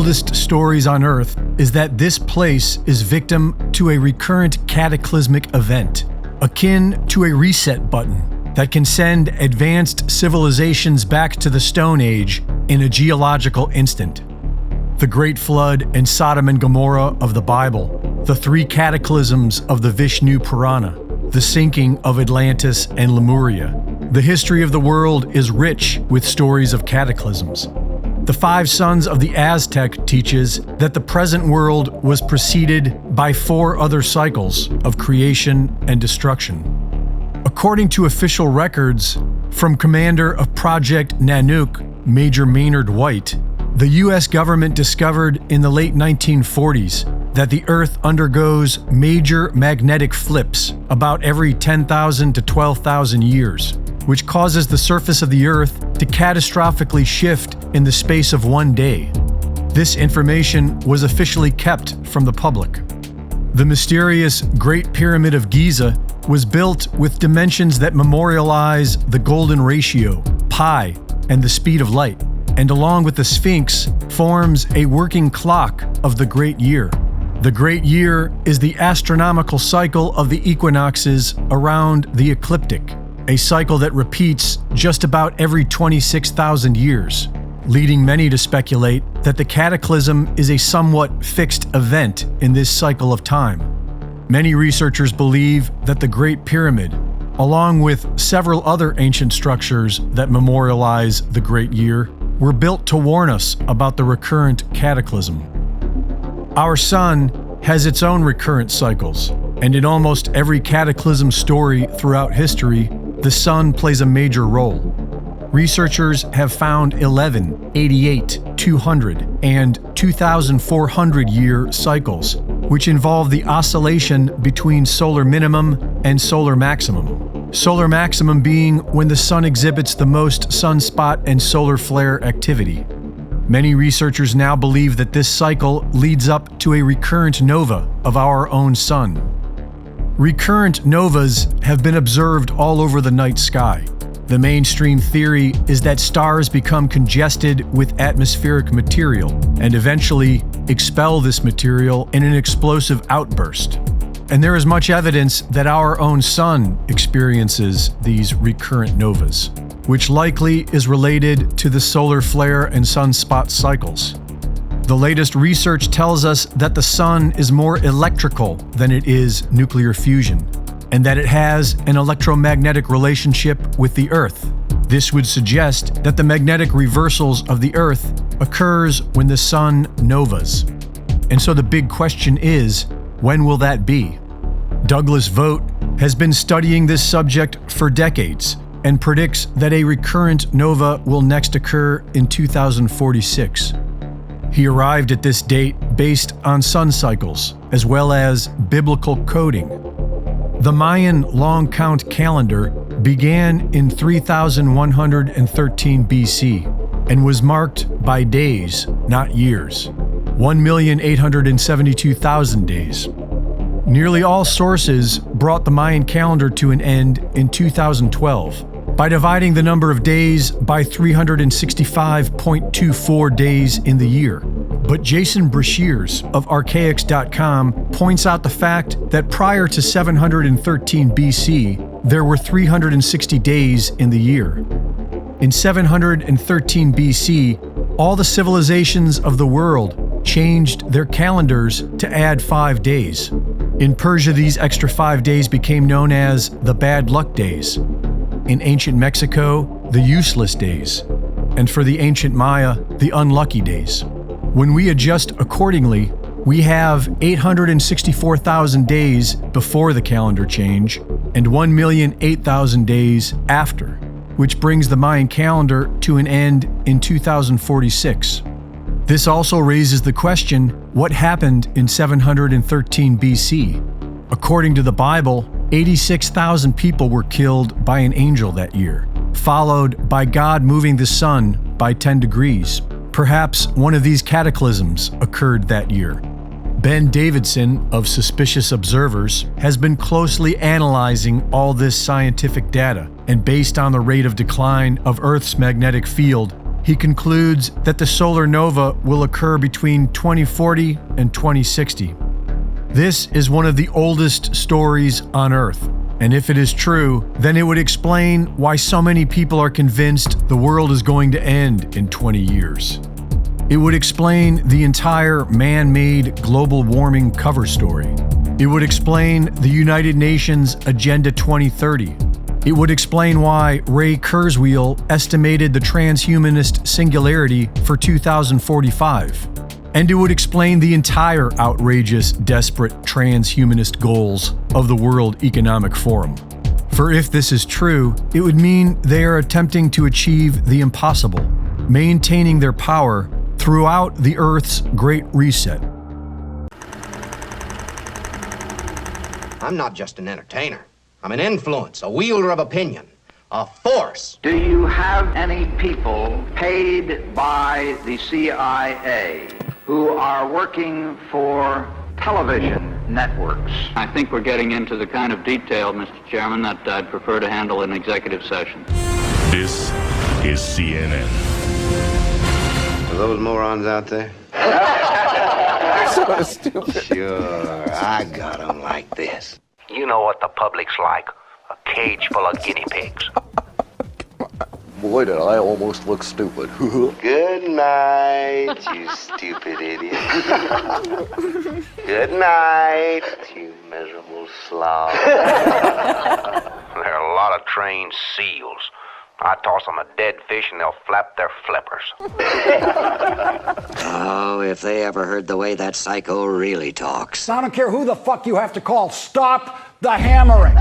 oldest stories on Earth is that this place is victim to a recurrent cataclysmic event, akin to a reset button that can send advanced civilizations back to the Stone Age in a geological instant. The Great Flood and Sodom and Gomorrah of the Bible, the three cataclysms of the Vishnu Purana, the sinking of Atlantis and Lemuria. The history of the world is rich with stories of cataclysms. The Five Sons of the Aztec teaches that the present world was preceded by 4 other cycles of creation and destruction. According to official records from commander of Project Nanook, Major Maynard White, the U.S. government discovered in the late 1940s that the Earth undergoes major magnetic flips about every 10,000 to 12,000 years, which causes the surface of the Earth to catastrophically shift in the space of one day. This information was officially kept from the public. The mysterious Great Pyramid of Giza was built with dimensions that memorialize the golden ratio, pi, and the speed of light, and along with the Sphinx forms a working clock of the Great Year. The Great Year is the astronomical cycle of the equinoxes around the ecliptic, a cycle that repeats just about every 26,000 years, leading many to speculate that the cataclysm is a somewhat fixed event in this cycle of time. Many researchers believe that the Great Pyramid, along with several other ancient structures that memorialize the Great Year, were built to warn us about the recurrent cataclysm. Our sun has its own recurrent cycles, and in almost every cataclysm story throughout history, the sun plays a major role. Researchers have found 11, 88, 200, and 2,400 year cycles, which involve the oscillation between solar minimum and solar maximum. Solar maximum being when the sun exhibits the most sunspot and solar flare activity. Many researchers now believe that this cycle leads up to a recurrent nova of our own sun. Recurrent novas have been observed all over the night sky. The mainstream theory is that stars become congested with atmospheric material and eventually expel this material in an explosive outburst. And there is much evidence that our own sun experiences these recurrent novas, which likely is related to the solar flare and sunspot cycles. The latest research tells us that the sun is more electrical than it is nuclear fusion, and that it has an electromagnetic relationship with the Earth. This would suggest that the magnetic reversals of the Earth occurs when the sun novas. And so the big question is, when will that be? Douglas Vogt has been studying this subject for decades and predicts that a recurrent nova will next occur in 2046. He arrived at this date based on sun cycles, as well as biblical coding. The Mayan long count calendar began in 3113 BC and was marked by days, not years. 1,872,000 days. Nearly all sources brought the Mayan calendar to an end in 2012 by dividing the number of days by 365.24 days in the year. But Jason Brashears of Archaics.com points out the fact that prior to 713 BC, there were 360 days in the year. In 713 BC, all the civilizations of the world changed their calendars to add 5 days. In Persia, these extra 5 days became known as the bad luck days. In ancient Mexico, the useless days. And for the ancient Maya, the unlucky days. When we adjust accordingly, we have 864,000 days before the calendar change and 1,008,000 days after, which brings the Mayan calendar to an end in 2046. This also raises the question, what happened in 713 BC? According to the Bible, 86,000 people were killed by an angel that year, followed by God moving the sun by 10 degrees. Perhaps one of these cataclysms occurred that year. Ben Davidson of Suspicious Observers has been closely analyzing all this scientific data, and based on the rate of decline of Earth's magnetic field, he concludes that the solar nova will occur between 2040 and 2060. This is one of the oldest stories on Earth, and if it is true, then it would explain why so many people are convinced the world is going to end in 20 years. It would explain the entire man-made global warming cover story. It would explain the United Nations Agenda 2030. It would explain why Ray Kurzweil estimated the transhumanist singularity for 2045. And it would explain the entire outrageous, desperate transhumanist goals of the World Economic Forum. For if this is true, it would mean they are attempting to achieve the impossible, maintaining their power throughout the Earth's Great Reset. I'm not just an entertainer. I'm an influence, a wielder of opinion, a force. Do you have any people paid by the CIA who are working for television networks? I think we're getting into the kind of detail, Mr. Chairman, that I'd prefer to handle in executive session. This is CNN. Are those morons out there? So stupid. Sure, I got them like this. You know what the public's like. A cage full of guinea pigs. Boy, did I almost look stupid. Good night, you stupid idiot. Good night, you miserable slob. There are a lot of trained seals. I toss them a dead fish and they'll flap their flippers. Oh, if they ever heard the way that psycho really talks. I don't care who the fuck you have to call. Stop the hammering.